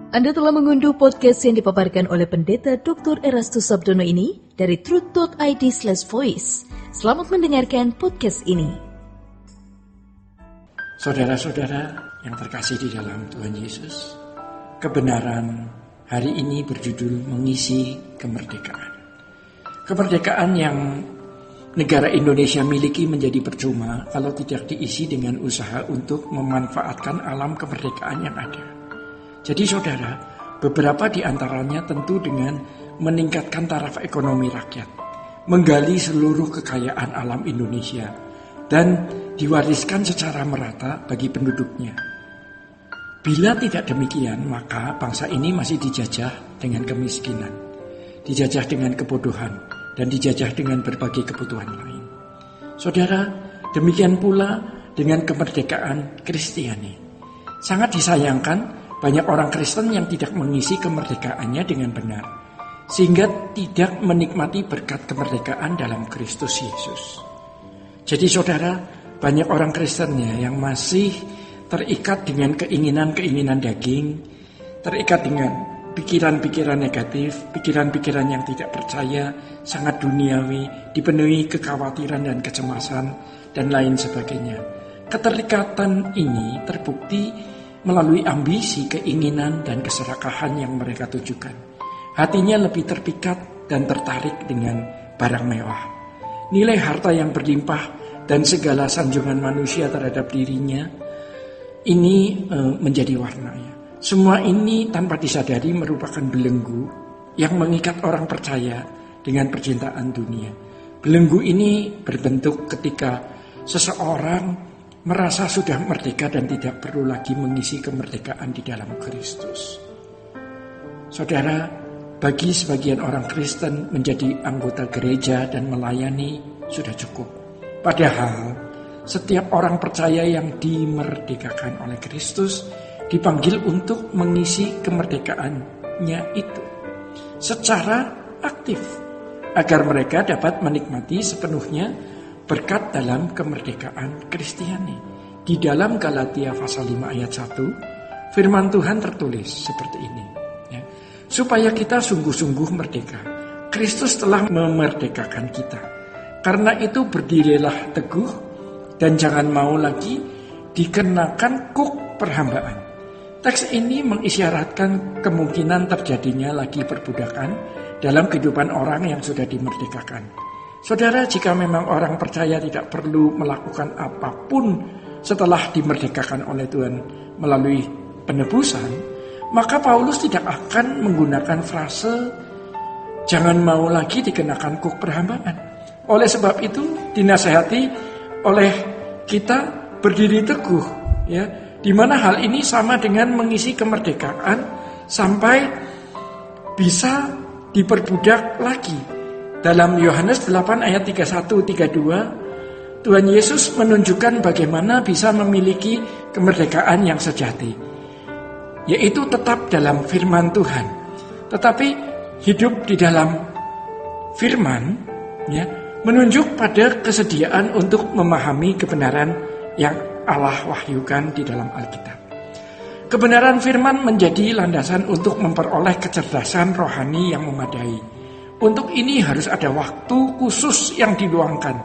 Anda telah mengunduh podcast yang dipaparkan oleh Pendeta Dr. Erastus Sabdono ini dari truth.id/voice. Selamat mendengarkan podcast ini. Saudara-saudara yang terkasih di dalam Tuhan Yesus, kebenaran hari ini berjudul mengisi kemerdekaan. Kemerdekaan yang negara Indonesia miliki menjadi percuma kalau tidak diisi dengan usaha untuk memanfaatkan alam kemerdekaan yang ada. Jadi saudara, beberapa di antaranya tentu dengan meningkatkan taraf ekonomi rakyat, menggali seluruh kekayaan alam Indonesia, dan diwariskan secara merata bagi penduduknya. Bila tidak demikian, maka bangsa ini masih dijajah dengan kemiskinan, dijajah dengan kebodohan, dan dijajah dengan berbagai kebutuhan lain. Saudara, demikian pula dengan kemerdekaan Kristiani. Sangat disayangkan, banyak orang Kristen yang tidak mengisi kemerdekaannya dengan benar, sehingga tidak menikmati berkat kemerdekaan dalam Kristus Yesus. Jadi saudara, banyak orang Kristen yang masih terikat dengan keinginan-keinginan daging, terikat dengan pikiran-pikiran negatif, pikiran-pikiran yang tidak percaya, sangat duniawi, dipenuhi kekhawatiran dan kecemasan, dan lain sebagainya. Keterikatan ini terbukti melalui ambisi, keinginan, dan keserakahan yang mereka tujukan. Hatinya lebih terpikat dan tertarik dengan barang mewah. Nilai harta yang berlimpah dan segala sanjungan manusia terhadap dirinya ini menjadi warnanya. Semua ini tanpa disadari merupakan belenggu yang mengikat orang percaya dengan percintaan dunia. Belenggu ini berbentuk ketika seseorang merasa sudah merdeka dan tidak perlu lagi mengisi kemerdekaan di dalam Kristus. Saudara, bagi sebagian orang Kristen menjadi anggota gereja dan melayani sudah cukup. Padahal setiap orang percaya yang dimerdekakan oleh Kristus dipanggil untuk mengisi kemerdekaannya itu secara aktif agar mereka dapat menikmati sepenuhnya berkat dalam kemerdekaan Kristiani. Di dalam Galatia pasal 5 ayat 1, firman Tuhan tertulis seperti ini. Supaya kita sungguh-sungguh merdeka. Kristus telah memerdekakan kita. Karena itu berdirilah teguh dan jangan mau lagi dikenakan kuk perhambaan. Teks ini mengisyaratkan kemungkinan terjadinya lagi perbudakan dalam kehidupan orang yang sudah dimerdekakan. Saudara, jika memang orang percaya tidak perlu melakukan apapun setelah dimerdekakan oleh Tuhan melalui penebusan, maka Paulus tidak akan menggunakan frase jangan mau lagi dikenakan kuk perhambaan. Oleh sebab itu dinasihati oleh kita berdiri teguh, di mana hal ini sama dengan mengisi kemerdekaan sampai bisa diperbudak lagi. Dalam Yohanes 8 ayat 31-32, Tuhan Yesus menunjukkan bagaimana bisa memiliki kemerdekaan yang sejati, yaitu tetap dalam firman Tuhan. Tetapi hidup di dalam firman menunjuk pada kesediaan untuk memahami kebenaran yang Allah wahyukan di dalam Alkitab. Kebenaran firman menjadi landasan untuk memperoleh kecerdasan rohani yang memadai. Untuk ini harus ada waktu khusus yang diluangkan.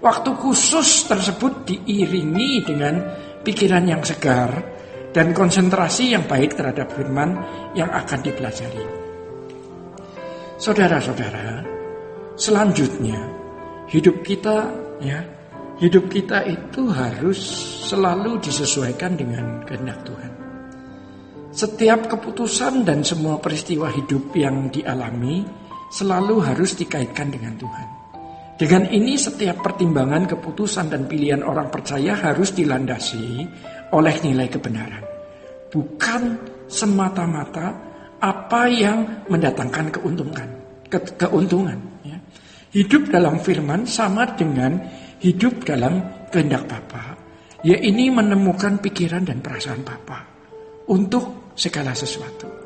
Waktu khusus tersebut diiringi dengan pikiran yang segar dan konsentrasi yang baik terhadap firman yang akan dipelajari. Saudara-saudara, selanjutnya hidup kita itu harus selalu disesuaikan dengan kehendak Tuhan. Setiap keputusan dan semua peristiwa hidup yang dialami selalu harus dikaitkan dengan Tuhan. Dengan ini setiap pertimbangan, keputusan, dan pilihan orang percaya harus dilandasi oleh nilai kebenaran. Bukan semata-mata apa yang mendatangkan keuntungan. Hidup dalam firman sama dengan hidup dalam kehendak Bapa. Ini menemukan pikiran dan perasaan Bapa untuk segala sesuatu.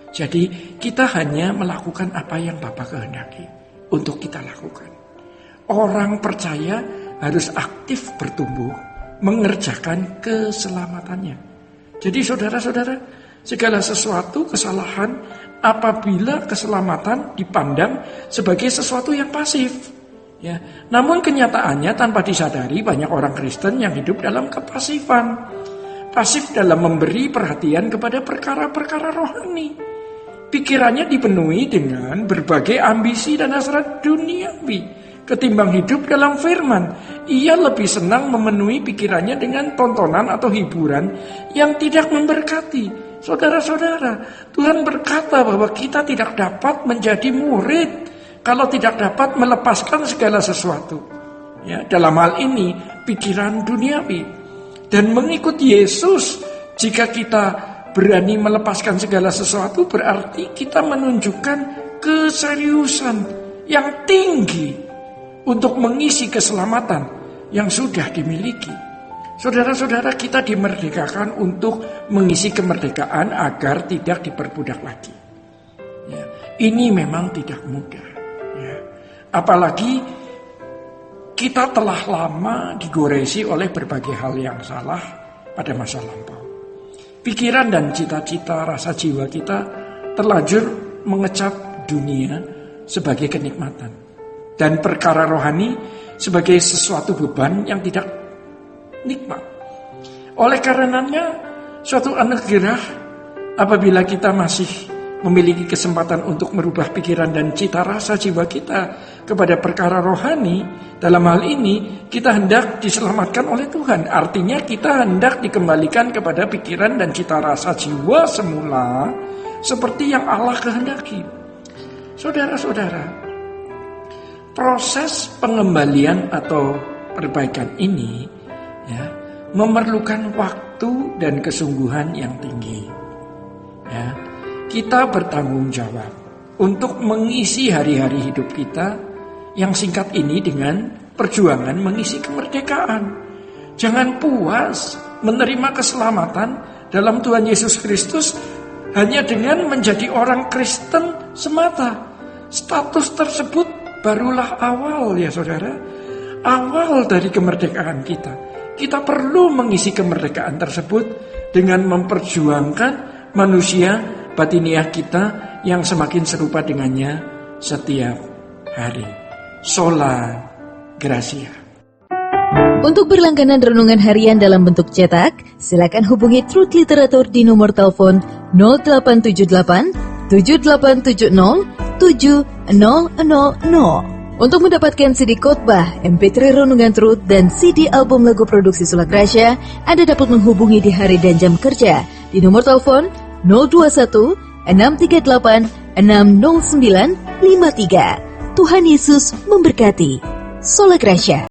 Jadi kita hanya melakukan apa yang Bapa kehendaki untuk kita lakukan. Orang percaya harus aktif bertumbuh mengerjakan keselamatannya. Jadi saudara-saudara, segala sesuatu kesalahan apabila keselamatan dipandang sebagai sesuatu yang pasif. Ya, namun kenyataannya tanpa disadari banyak orang Kristen yang hidup dalam kepasifan. Pasif dalam memberi perhatian kepada perkara-perkara rohani. Pikirannya dipenuhi dengan berbagai ambisi dan hasrat duniawi. Ketimbang hidup dalam firman, ia lebih senang memenuhi pikirannya dengan tontonan atau hiburan yang tidak memberkati. Saudara-saudara, Tuhan berkata bahwa kita tidak dapat menjadi murid kalau tidak dapat melepaskan segala sesuatu. Ya, dalam hal ini, pikiran duniawi. Dan mengikut Yesus, jika kita berani melepaskan segala sesuatu, berarti kita menunjukkan keseriusan yang tinggi untuk mengisi keselamatan yang sudah dimiliki. Saudara-saudara, kita dimerdekakan untuk mengisi kemerdekaan agar tidak diperbudak lagi. Ya, ini memang tidak mudah. Ya. Apalagi kita telah lama digoresi oleh berbagai hal yang salah pada masa lampau. Pikiran dan cita-cita rasa jiwa kita terlanjur mengecap dunia sebagai kenikmatan dan perkara rohani sebagai sesuatu beban yang tidak nikmat. Oleh karenanya, suatu anugerah apabila kita masih memiliki kesempatan untuk merubah pikiran dan cita rasa jiwa kita kepada perkara rohani. Dalam hal ini kita hendak diselamatkan oleh Tuhan. Artinya kita hendak dikembalikan kepada pikiran dan cita rasa jiwa semula seperti yang Allah kehendaki. Saudara-saudara, proses pengembalian atau perbaikan ini ya, memerlukan waktu dan kesungguhan yang tinggi. Ya, kita bertanggung jawab untuk mengisi hari-hari hidup kita yang singkat ini dengan perjuangan mengisi kemerdekaan. Jangan puas menerima keselamatan dalam Tuhan Yesus Kristus hanya dengan menjadi orang Kristen semata. Status tersebut barulah awal ya saudara. Awal dari kemerdekaan kita. Kita perlu mengisi kemerdekaan tersebut dengan memperjuangkan manusia batiniah kita yang semakin serupa dengannya setiap hari. Sola Gracia. Untuk berlangganan renungan harian dalam bentuk cetak, silakan hubungi Truth Literatur di nomor telepon 0878 7870 7000. Untuk mendapatkan CD khotbah, MP3 renungan Truth, dan CD album lagu produksi Sola Gracia, Anda dapat menghubungi di hari dan jam kerja di nomor telepon 021 638 60953. Tuhan Yesus memberkati. Sola Gracia.